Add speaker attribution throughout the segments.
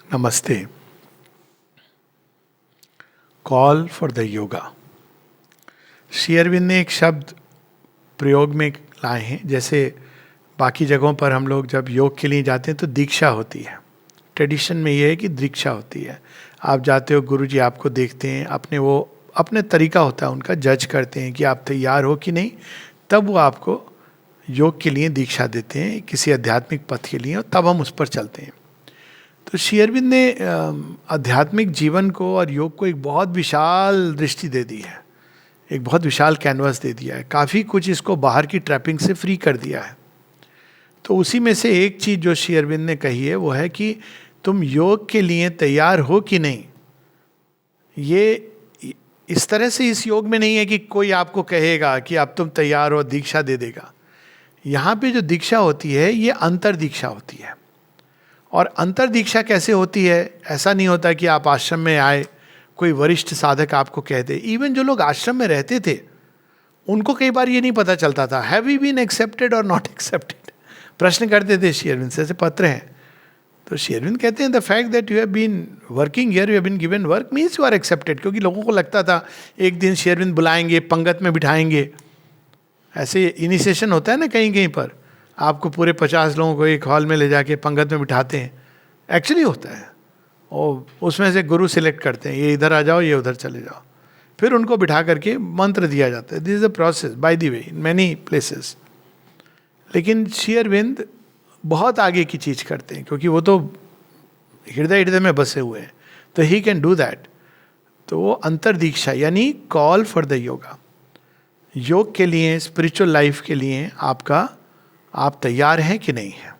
Speaker 1: नमस्ते। Call for the yoga. Shri Aurobindo ने एक शब्द प्रयोग में लाए हैं। जैसे बाकी जगहों पर हम लोग जब योग के लिए जाते हैं तो दीक्षा होती है। ट्रेडिशन में ये है कि दीक्षा होती है। आप जाते हो, गुरु जी आपको देखते हैं, अपने तरीका होता है उनका, जज करते हैं कि आप तैयार हो कि नहीं, तब वो आपको योग के लिए दीक्षा देते हैं, किसी आध्यात्मिक पथ के लिए, और तब हम उस पर चलते हैं। तो श्री अरविंद ने आध्यात्मिक जीवन को और योग को एक बहुत विशाल दृष्टि दे दी है, एक बहुत विशाल कैनवास दे दिया है, काफ़ी कुछ इसको बाहर की ट्रैपिंग से फ्री कर दिया है। तो उसी में से एक चीज़ जो श्री अरविंद ने कही है वो है कि तुम योग के लिए तैयार हो कि नहीं। ये इस तरह से इस योग में नहीं है कि कोई आपको कहेगा कि अब तुम तैयार हो, दीक्षा दे देगा। यहाँ पे जो दीक्षा होती है ये अंतर दीक्षा होती है। और अंतर दीक्षा कैसे होती है? ऐसा नहीं होता कि आप आश्रम में आए, कोई वरिष्ठ साधक आपको कह दे। इवन जो लोग आश्रम में रहते थे उनको कई बार ये नहीं पता चलता था, हैव वी बीन एक्सेप्टेड और नॉट एक्सेप्टेड। प्रश्न करते थे श्री अरविंद से, ऐसे पत्र हैं। तो श्री अरविंद कहते हैं the fact that you have been working here, you have been given work means you are accepted. क्योंकि लोगों को लगता था एक दिन श्री अरविंद बुलाएंगे, पंगत में बिठाएंगे। ऐसे इनिशिएशन होता है ना कहीं कहीं पर, आपको पूरे 50 लोगों को एक हॉल में ले जाके पंगत में बिठाते हैं। एक्चुअली होता है, और उसमें से गुरु सिलेक्ट करते हैं, ये इधर आ जाओ, ये उधर चले जाओ। फिर उनको बिठा करके मंत्र दिया जाता है। This is a process by the way in many places. लेकिन श्री अरविंद बहुत आगे की चीज करते हैं, क्योंकि वो तो हृदय हृदय में बसे हुए हैं, तो ही कैन डू दैट। तो वो अंतर दीक्षा यानी कॉल फॉर द योगा, योग के लिए, स्पिरिचुअल लाइफ के लिए आप तैयार हैं कि नहीं है।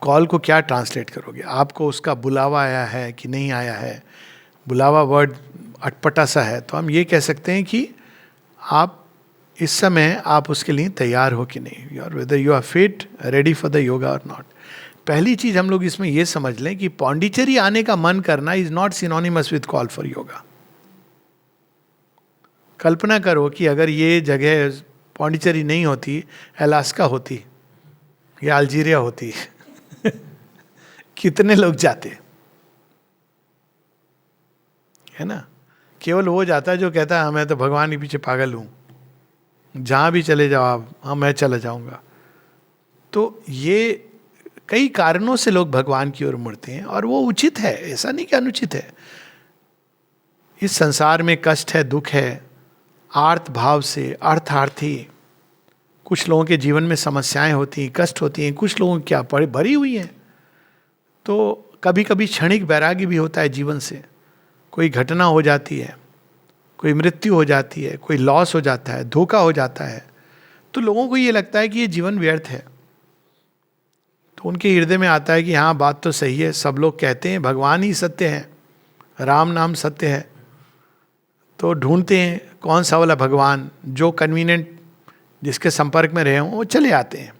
Speaker 1: कॉल को क्या ट्रांसलेट करोगे? आपको उसका बुलावा आया है कि नहीं आया है? बुलावा वर्ड अटपटा सा है, तो हम ये कह सकते हैं कि आप इस समय आप उसके लिए तैयार हो कि नहीं, और whether you are fit, ready for the yoga और नॉट। पहली चीज हम लोग इसमें ये समझ लें कि पौंडीचेरी आने का मन करना is not synonymous with call for yoga. कल्पना करो कि अगर ये जगह पौंडीचेरी नहीं होती, अलास्का होती या अल्जीरिया होती कितने लोग जाते, है ना। केवल वो जाता है जो कहता है मैं तो भगवान के पीछे पागल हूं, जहां भी चले जाओ आप, हाँ मैं चला जाऊंगा। तो ये कई कारणों से लोग भगवान की ओर मुड़ते हैं, और वो उचित है, ऐसा नहीं कि अनुचित है। इस संसार में कष्ट है, दुख है, आर्त भाव से अर्थार्थी। कुछ लोगों के जीवन में समस्याएं होती हैं, कष्ट होती हैं, कुछ लोगों की क्या भरी हुई हैं। तो कभी कभी क्षणिक वैराग्य भी होता है जीवन से। कोई घटना हो जाती है, कोई मृत्यु हो जाती है, कोई लॉस हो जाता है, धोखा हो जाता है, तो लोगों को ये लगता है कि ये जीवन व्यर्थ है। तो उनके हृदय में आता है कि हाँ बात तो सही है, सब लोग कहते हैं भगवान ही सत्य है, राम नाम सत्य है। तो ढूंढते हैं कौन सा वाला भगवान, जो कन्वीनियंट, जिसके संपर्क में रहे हों वो चले आते हैं।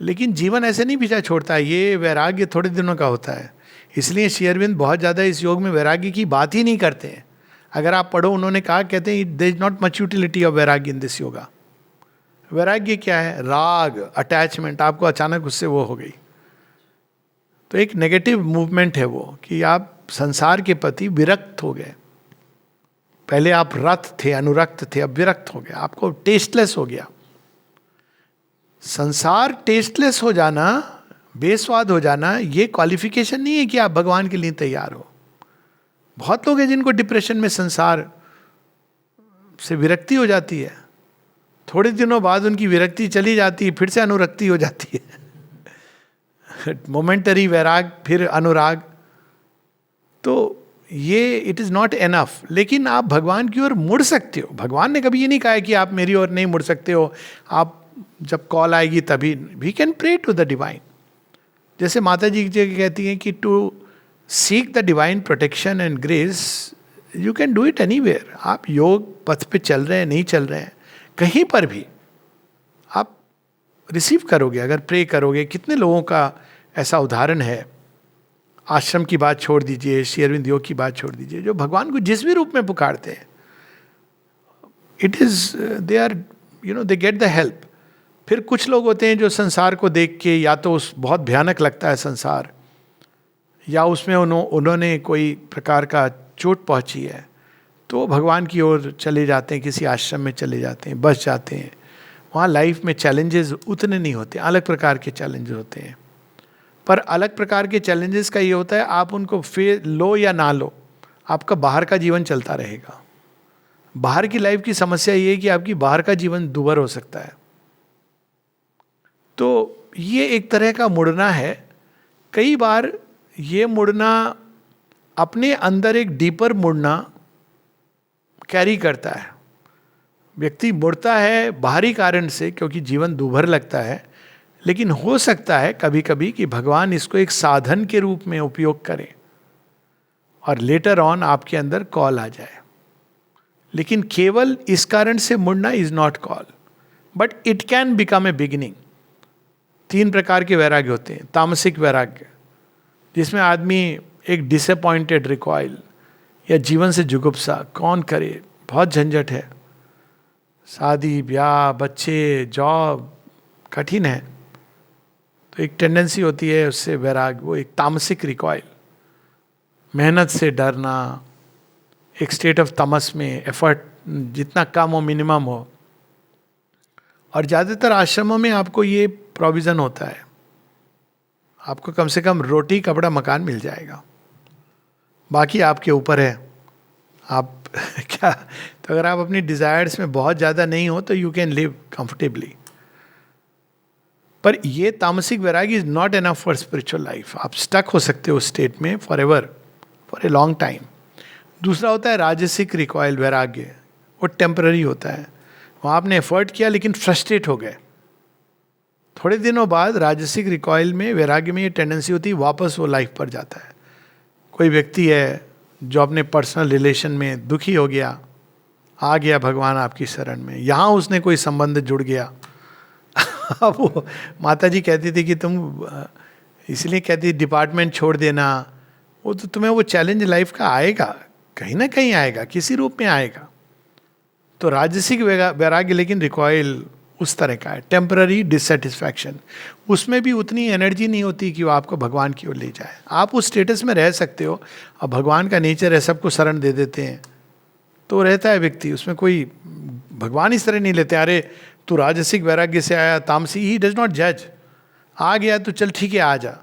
Speaker 1: लेकिन जीवन ऐसे नहीं पीछा छोड़ता है, ये वैराग्य थोड़े दिनों का होता है। इसलिए श्री अरविंद बहुत ज़्यादा इस योग में वैराग्य की बात ही नहीं करते हैं। अगर आप पढ़ो, उन्होंने कहा, कहते हैं there is not much utility of vairagya in this yoga. वैराग्य क्या है? राग, अटैचमेंट, आपको अचानक उससे वो हो गई। तो एक नेगेटिव मूवमेंट है वो, कि आप संसार के प्रति विरक्त हो गए। पहले आप रत थे, अनुरक्त थे, अब विरक्त हो गए, आपको टेस्टलेस हो गया। संसार टेस्टलेस हो जाना, बेस्वाद हो जाना, ये क्वालिफिकेशन नहीं है कि आप भगवान के लिए तैयार हो। बहुत लोग हैं जिनको डिप्रेशन में संसार से विरक्ति हो जाती है, थोड़े दिनों बाद उनकी विरक्ति चली जाती है, फिर से अनुरक्ति हो जाती है मोमेंटरी वैराग, फिर अनुराग। तो ये इट इज नॉट एनफ। लेकिन आप भगवान की ओर मुड़ सकते हो। भगवान ने कभी ये नहीं कहा है कि आप मेरी ओर नहीं मुड़ सकते हो, आप जब कॉल आएगी तभी। We can pray to the divine. जैसे माता जी कहती हैं कि to seek the divine protection and grace, you can do it anywhere. आप योग पथ पे चल रहे हैं, नहीं चल रहे हैं, कहीं पर भी आप रिसीव करोगे अगर प्रे करोगे। कितने लोगों का ऐसा उदाहरण है, आश्रम की बात छोड़ दीजिए, श्री अरविंद योग की बात छोड़ दीजिए, जो भगवान को जिस भी रूप में पुकारते हैं, it is they are they get the help. फिर कुछ लोग होते हैं जो संसार को देख के, या तो उस बहुत भयानक लगता है संसार, या उसमें उन्होंने कोई प्रकार का चोट पहुंची है, तो भगवान की ओर चले जाते हैं, किसी आश्रम में चले जाते हैं, बस जाते हैं. वहाँ लाइफ में चैलेंजेस उतने नहीं होते, अलग प्रकार के चैलेंजेस होते हैं. पर अलग प्रकार के चैलेंजेस का ये होता है, आप उनको लो या ना लो, आपका बाहर का जीवन चलता रहेगा. बाहर की लाइफ की समस्या ये है कि आपकी बाहर का जीवन दुभर हो सकता है. तो ये एक तरह का मुड़ना है. कई बार ये मुड़ना अपने अंदर एक डीपर मुड़ना कैरी करता है. व्यक्ति मुड़ता है बाहरी कारण से क्योंकि जीवन दुभर लगता है, लेकिन हो सकता है कभी कभी कि भगवान इसको एक साधन के रूप में उपयोग करें और लेटर ऑन आपके अंदर कॉल आ जाए. लेकिन केवल इस कारण से मुड़ना is not call, but it can become a beginning. 3 प्रकार के वैराग्य होते हैं. तामसिक वैराग्य, जिसमें आदमी एक डिसअपॉइंटेड रिकॉइल या जीवन से जुगुप्सा, कौन करे, बहुत झंझट है, शादी ब्याह बच्चे जॉब कठिन है, तो एक टेंडेंसी होती है उससे वैराग, वो एक तामसिक रिकॉइल. मेहनत से डरना, एक स्टेट ऑफ तमस में एफर्ट जितना कम हो, मिनिमम हो. और ज़्यादातर आश्रमों में आपको ये प्रोविज़न होता है, आपको कम से कम रोटी कपड़ा मकान मिल जाएगा, बाकी आपके ऊपर है. आप क्या, तो अगर आप अपनी डिज़ायर्स में बहुत ज़्यादा नहीं हो तो यू कैन लिव कंफर्टेबली. पर ये तामसिक वैराग्य is not enough for spiritual life. आप स्टक हो सकते हो स्टेट में for ever, for a long time. दूसरा होता है राजसिक रिकॉइल वैराग्य, वो टेम्पररी होता है. वहाँ आपने एफर्ट किया लेकिन फ्रस्ट्रेट हो गए. थोड़े दिनों बाद राजसिक रिकॉइल में, वैराग्य में ये टेंडेंसी होती है वापस वो लाइफ पर जाता है. कोई व्यक्ति है जो अपने पर्सनल रिलेशन में दुखी हो गया, आ गया भगवान आपकी शरण में, यहाँ उसने कोई संबंध जुड़ गया. अब वो माता जी कहती थी कि तुम इसलिए कहती डिपार्टमेंट छोड़ देना, वो तो तुम्हें वो चैलेंज लाइफ का आएगा, कहीं ना कहीं आएगा, किसी रूप में आएगा. तो राजसिक वैराग्य लेकिन रिकॉइल उस तरह का है, टेम्पररी डिससेटिस्फैक्शन. उसमें भी उतनी एनर्जी नहीं होती कि वो आपको भगवान की ओर ले जाए. आप उस स्टेटस में रह सकते हो, अब भगवान का नेचर है सबको शरण दे देते हैं, तो रहता है व्यक्ति, उसमें कोई भगवान इस तरह नहीं लेते, अरे तू राजसिक वैराग्य से आया तामसी, ही डज नॉट जज. आ गया तो चल ठीक है आ जा,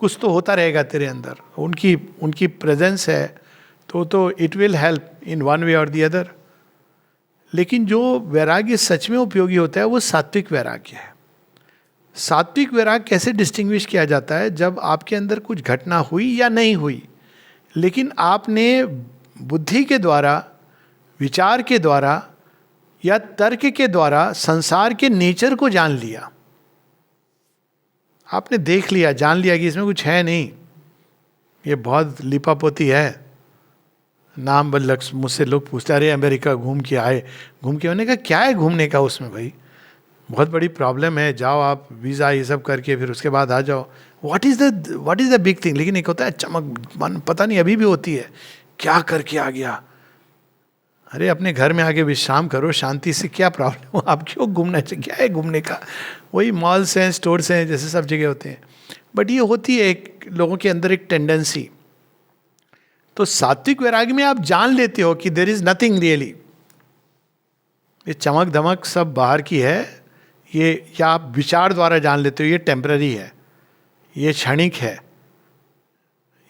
Speaker 1: कुछ तो होता रहेगा तेरे अंदर, उनकी प्रेजेंस है तो it will help in one way और दी अदर. लेकिन जो वैराग्य सच में उपयोगी होता है वो सात्विक वैराग्य है. सात्विक वैराग्य कैसे डिस्टिंग्विश किया जाता है? जब आपके अंदर कुछ घटना हुई या नहीं हुई, लेकिन आपने बुद्धि के द्वारा, विचार के द्वारा या तर्क के द्वारा संसार के नेचर को जान लिया. आपने देख लिया, जान लिया कि इसमें कुछ है नहीं, ये बहुत लिपापोती है. नाम बल्लक्ष मुझसे लोग पूछते अरे अमेरिका घूम के आए, घूम के, मैंने कहा क्या है घूमने का उसमें भाई, बहुत बड़ी प्रॉब्लम है, जाओ आप वीज़ा ये सब करके फिर उसके बाद आ जाओ. What is the big thing. लेकिन एक होता है चमक, मन पता नहीं अभी भी होती है, क्या करके आ गया. अरे अपने घर में आके विश्राम करो शांति से, क्या प्रॉब्लम हो, आप क्यों घूमना चाहिए, क्या है घूमने का. वही मॉल्स हैं, स्टोर्स हैं, जैसे सब जगह होते हैं. बट ये होती है एक लोगों के अंदर एक टेंडेंसी. तो सात्विक वैराग्य में आप जान लेते हो कि देयर इज नथिंग रियली, ये चमक धमक सब बाहर की है, ये, या आप विचार द्वारा जान लेते हो ये टेम्पररी है, ये क्षणिक है,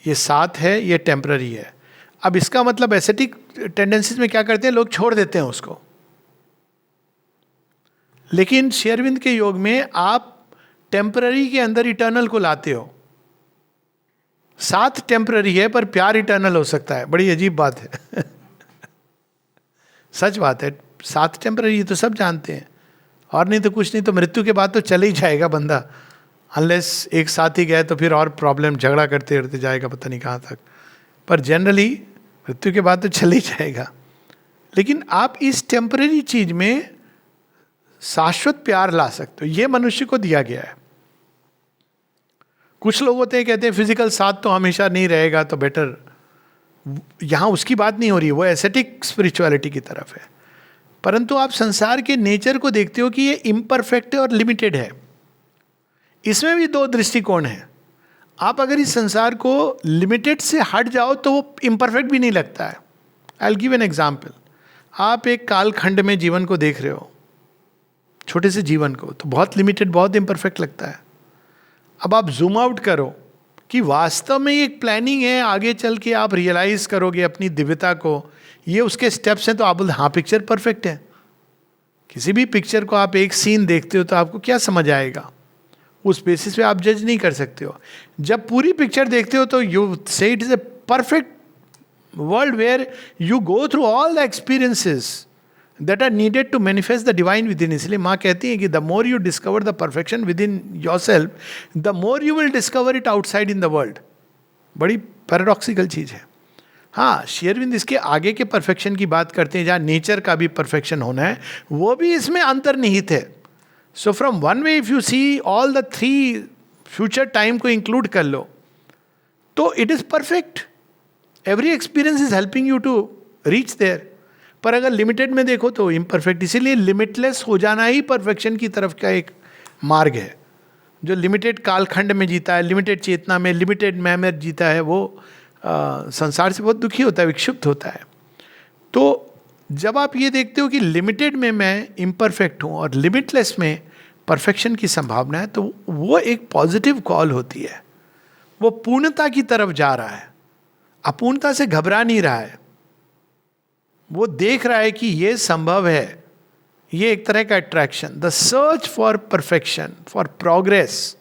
Speaker 1: ये साथ है, ये टेम्पररी है. अब इसका मतलब एस्थेटिक टेंडेंसीज में क्या करते हैं लोग, छोड़ देते हैं उसको. लेकिन श्री अरविंद के योग में आप टेम्पररी के अंदर इटर्नल को लाते हो. साथ टेम्पररी है पर प्यार इटर्नल हो सकता है. बड़ी अजीब बात है. सच बात है, साथ टेम्पररी तो सब जानते हैं, और नहीं तो कुछ नहीं तो मृत्यु के बाद तो चले ही जाएगा बंदा, अनलेस एक साथ ही गए तो फिर और प्रॉब्लम, झगड़ा करते करते जाएगा पता नहीं कहाँ तक. पर जनरली मृत्यु के बाद तो चले ही जाएगा. लेकिन आप इस टेम्पररी चीज में शाश्वत प्यार ला सकते हो, ये मनुष्य को दिया गया है. कुछ लोग होते हैं कहते हैं फिजिकल साथ तो हमेशा नहीं रहेगा तो बेटर, यहाँ उसकी बात नहीं हो रही है, वो एस्थेटिक स्पिरिचुअलिटी की तरफ है. परंतु आप संसार के नेचर को देखते हो कि ये इम्परफेक्ट है और लिमिटेड है. इसमें भी 2 दृष्टिकोण है. आप अगर इस संसार को लिमिटेड से हट जाओ तो वो इम्परफेक्ट भी नहीं लगता है. I will give an example. आप एक कालखंड में जीवन को देख रहे हो, छोटे से जीवन को, तो बहुत लिमिटेड, बहुत इम्परफेक्ट लगता है. अब आप जूम आउट करो कि वास्तव में एक प्लानिंग है, आगे चल के आप रियलाइज करोगे अपनी दिव्यता को, ये उसके स्टेप्स हैं, तो आप बोलते हाँ पिक्चर परफेक्ट है. किसी भी पिक्चर को आप एक सीन देखते हो तो आपको क्या समझ आएगा, उस बेसिस पे आप जज नहीं कर सकते हो. जब पूरी पिक्चर देखते हो तो you say it is a perfect world where you go through all the experiences that are needed to manifest the divine within. इसलिए माँ कहती है कि the more you discover the perfection within yourself, the more you will discover it outside in the world. बड़ी paradoxical चीज है. हाँ, श्री अरविंद इसके आगे के परफेक्शन की बात करते हैं, जहाँ नेचर का भी परफेक्शन होना है, वो भी इसमें अंतर्निहित है. So from one way if you see all the 3 future time को इंक्लूड कर लो तो it is perfect. Every experience is helping you to reach there. पर अगर लिमिटेड में देखो तो इम्परफेक्ट. इसीलिए लिमिटलेस हो जाना ही परफेक्शन की तरफ का एक मार्ग है. जो लिमिटेड कालखंड में जीता है, लिमिटेड चेतना में, लिमिटेड मैं में जीता है, वो संसार से बहुत दुखी होता है, विक्षुब्ध होता है. तो जब आप ये देखते हो कि लिमिटेड में मैं इम्परफेक्ट हूँ और लिमिटलेस में परफेक्शन की संभावना है, तो वो एक पॉजिटिव कॉल होती है. वो पूर्णता की तरफ जा रहा है, अपूर्णता से घबरा नहीं रहा है. वो देख रहा है कि ये संभव है. ये एक तरह का attraction, the search for perfection, for progress.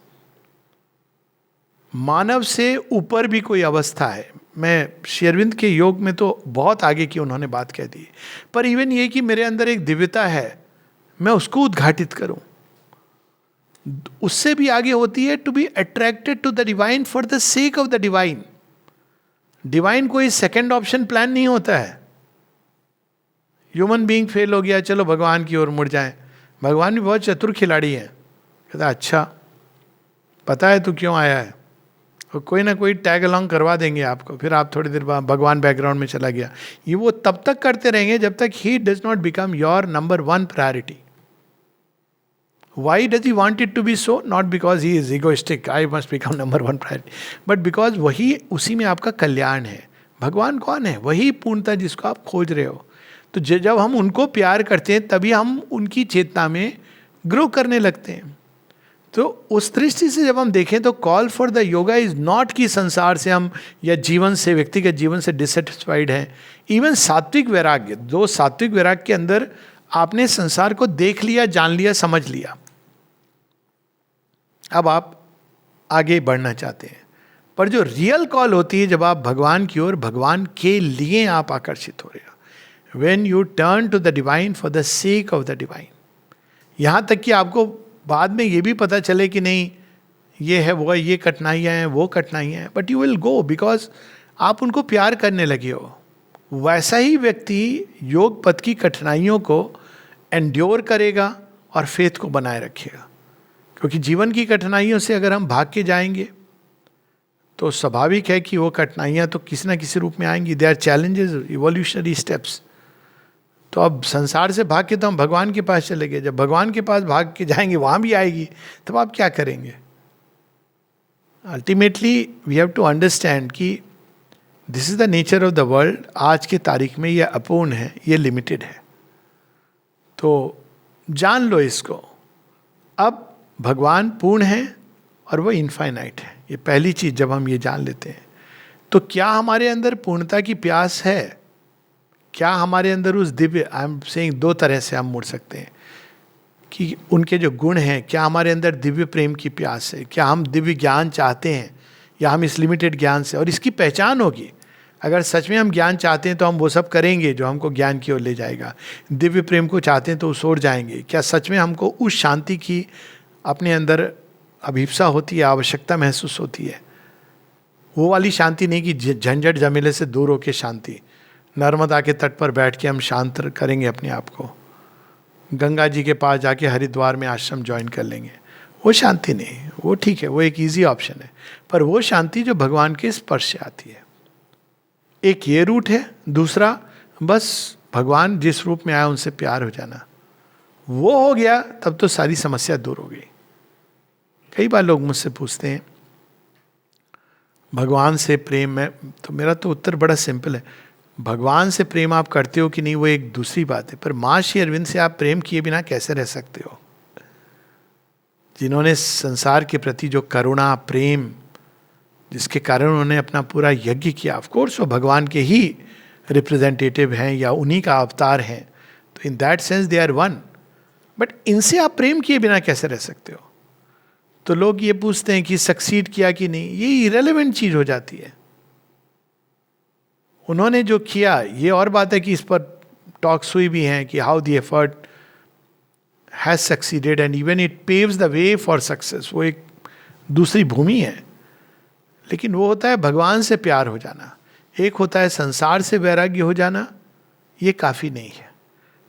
Speaker 1: मानव से ऊपर भी कोई अवस्था है. मैं श्री अरविंद के योग में तो बहुत आगे की उन्होंने बात कह दी, पर इवन ये कि मेरे अंदर एक दिव्यता है, मैं उसको उद्घाटित करूं, उससे भी आगे होती है to be attracted to the divine for the sake of the divine. Divine कोई सेकंड ऑप्शन प्लान नहीं होता है. ह्यूमन बीइंग फेल हो गया, चलो भगवान की ओर मुड़ जाएं. भगवान भी बहुत चतुर खिलाड़ी है. कहता अच्छा पता है तू क्यों आया है, और कोई ना कोई टैग अलॉन्ग करवा देंगे आपको, फिर आप थोड़ी देर बाद भगवान बैकग्राउंड में चला गया. ये वो तब तक करते रहेंगे जब तक he does not become your number 1 priority. Why does he want it to be so? Not because he is egoistic, I must become number 1 priority, but because वही, उसी में आपका कल्याण है. भगवान कौन है? वही पूर्णता जिसको आप खोज रहे हो. तो जब हम उनको प्यार करते हैं तभी हम उनकी चेतना में ग्रो करने लगते हैं. तो उस दृष्टि से जब हम देखें तो call for the yoga is not कि संसार से हम या जीवन से, व्यक्तिगत जीवन से डिससेटिस्फाइड हैं. इवन सात्विक वैराग्य, जो सात्विक वैराग्य के अंदर आपने संसार को देख लिया, जान लिया, समझ लिया, अब आप आगे बढ़ना चाहते हैं. पर जो रियल कॉल होती है जब आप भगवान की ओर, भगवान के लिए आप आकर्षित हो रहे हो, when you turn to the divine for the sake of the divine. यहाँ तक कि आपको बाद में ये भी पता चले कि नहीं ये है वो है, ये कठिनाइयाँ हैं, वो कठिनाइयाँ हैं, but you will go because आप उनको प्यार करने लगे हो. वैसा ही व्यक्ति योग पथ की कठिनाइयों को एंड्योर करेगा और फेथ को बनाए रखेगा. क्योंकि जीवन की कठिनाइयों से अगर हम भाग के जाएंगे तो स्वाभाविक है कि वो कठिनाइयाँ तो किसी ना किसी रूप में आएंगी. They are challenges, evolutionary steps. तो अब संसार से भाग के तो हम भगवान के पास चले गए. जब भगवान के पास भाग के जाएंगे वहाँ भी आएगी, तब आप क्या करेंगे? Ultimately we have to understand कि this is the nature of the world. आज के तारीख में ये अपूर्ण है, ये लिमिटेड है. तो जान लो इसको. अब भगवान पूर्ण है और वो इनफाइनाइट है. ये पहली चीज जब हम ये जान लेते हैं तो क्या हमारे अंदर पूर्णता की प्यास है? क्या हमारे अंदर उस दिव्य, आई एम सेइंग 2 तरह से हम मुड़ सकते हैं कि उनके जो गुण हैं, क्या हमारे अंदर दिव्य प्रेम की प्यास है? क्या हम दिव्य ज्ञान चाहते हैं, या हम इस लिमिटेड ज्ञान से? और इसकी पहचान होगी. अगर सच में हम ज्ञान चाहते हैं तो हम वो सब करेंगे जो हमको ज्ञान की ओर ले जाएगा. दिव्य प्रेम को चाहते हैं तो उस ओर जाएंगे. क्या सच में हमको उस शांति की अपने अंदर अभिप्सा होती है, आवश्यकता महसूस होती है? वो वाली शांति नहीं कि झंझट झमेले से दूर होकर शांति, नर्मदा के तट पर बैठ के हम शांत करेंगे अपने आप को, गंगा जी के पास जाके हरिद्वार में आश्रम ज्वाइन कर लेंगे. वो शांति नहीं. वो ठीक है, वो एक इजी ऑप्शन है, पर वो शांति जो भगवान के स्पर्श से आती है. एक ये रूट है. दूसरा, बस भगवान जिस रूप में आया उनसे प्यार हो जाना. वो हो गया तब तो सारी समस्या दूर हो गई. कई बार लोग मुझसे पूछते हैं भगवान से प्रेम में, तो मेरा तो उत्तर बड़ा सिंपल है, भगवान से प्रेम आप करते हो कि नहीं वो एक दूसरी बात है, पर माँ श्री अरविंद से आप प्रेम किए बिना कैसे रह सकते हो? जिन्होंने संसार के प्रति जो करुणा, प्रेम, जिसके कारण उन्होंने अपना पूरा यज्ञ किया, ऑफ कोर्स वो भगवान के ही रिप्रेजेंटेटिव हैं या उन्हीं का अवतार हैं, तो in that sense they are one, but इनसे आप प्रेम किए बिना कैसे रह सकते हो? तो लोग ये पूछते हैं कि सक्सीड किया कि नहीं, ये इरेलेवेंट चीज हो जाती है। उन्होंने जो किया, ये और बात है कि इस पर टॉक्स हुई भी हैं कि how the effort has succeeded and even it paves the way for success, वो एक दूसरी भूमि है। लेकिन वो होता है भगवान से प्यार हो जाना, एक होता है संसार से वैराग्य हो जाना, ये काफी नहीं है।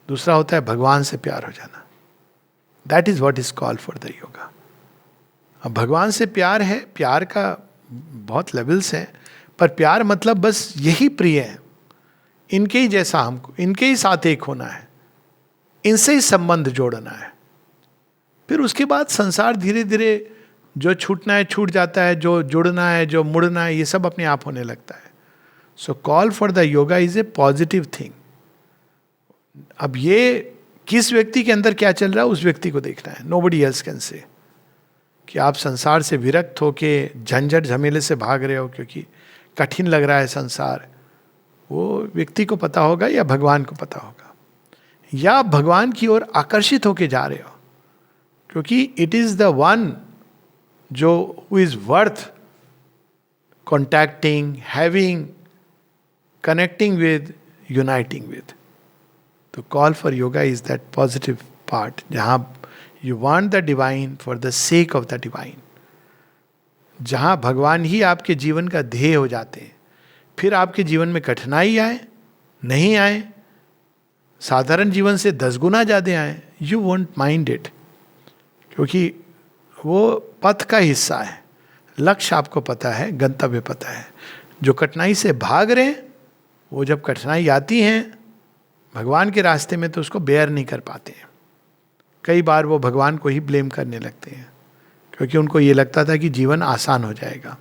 Speaker 1: दूसरा होता है भगवान से प्यार हो जाना, that is what is called for the yoga. अब भगवान से प्यार है, प्यार का बहुत लेवल्स हैं, पर प्यार मतलब बस यही प्रिय है, इनके ही जैसा हमको, इनके ही साथ एक होना है, इनसे ही संबंध जोड़ना है। फिर उसके बाद संसार धीरे धीरे जो छूटना है छूट जाता है, जो जुड़ना है, जो मुड़ना है, ये सब अपने आप होने लगता है। So call for the yoga is a positive thing. अब ये किस व्यक्ति के अंदर क्या चल रहा है उस व्यक्ति को देखना है, नोबडी एल्स कैन से। कि आप संसार से विरक्त होके झंझट झमेले से भाग रहे हो क्योंकि कठिन लग रहा है संसार, वो व्यक्ति को पता होगा या भगवान को पता होगा, या भगवान की ओर आकर्षित होके जा रहे हो क्योंकि इट इज द वन जो who is worth contacting, having, connecting with, uniting with. तो call for yoga is that positive part, जहां you want the divine for the sake of the divine, जहां भगवान ही आपके जीवन का ध्येय हो जाते हैं। फिर आपके जीवन में कठिनाई आए, नहीं आए, साधारण जीवन से 10 गुना ज़्यादा आए, यू वोंट माइंड इट, क्योंकि वो पथ का हिस्सा है। लक्ष्य आपको पता है, गंतव्य पता है। जो कठिनाई से भाग रहे हैं, वो जब कठिनाई आती हैं भगवान के रास्ते में तो उसको बेयर नहीं कर पाते हैं। कई बार वो भगवान को ही ब्लेम करने लगते हैं क्योंकि उनको ये लगता था कि जीवन आसान हो जाएगा।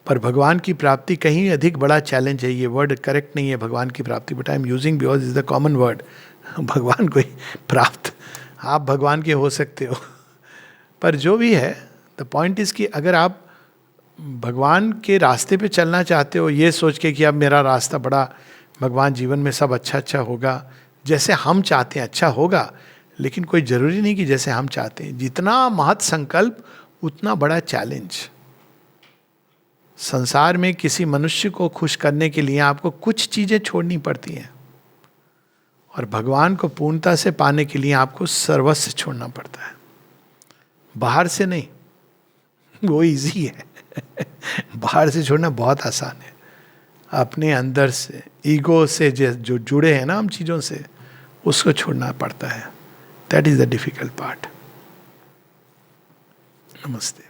Speaker 1: पर भगवान की प्राप्ति कहीं अधिक बड़ा चैलेंज है। ये वर्ड करेक्ट नहीं है भगवान की प्राप्ति, but I am using because is the common word. भगवान को ही प्राप्त, आप भगवान के हो सकते हो पर जो भी है, द पॉइंट इज कि अगर आप भगवान के रास्ते पे चलना चाहते हो ये सोच के कि अब मेरा रास्ता बड़ा, भगवान जीवन में सब अच्छा अच्छा होगा, जैसे हम चाहते हैं अच्छा होगा, लेकिन कोई जरूरी नहीं कि जैसे हम चाहते हैं। जितना महत् संकल्प उतना बड़ा चैलेंज। संसार में किसी मनुष्य को खुश करने के लिए आपको कुछ चीजें छोड़नी पड़ती हैं, और भगवान को पूर्णता से पाने के लिए आपको सर्वस्व छोड़ना पड़ता है। बाहर से नहीं, वो इजी है बाहर से छोड़ना बहुत आसान है। अपने अंदर से, ईगो से जो जुड़े हैं ना हम चीजों से, उसको छोड़ना पड़ता है। That is the difficult part. नमस्ते।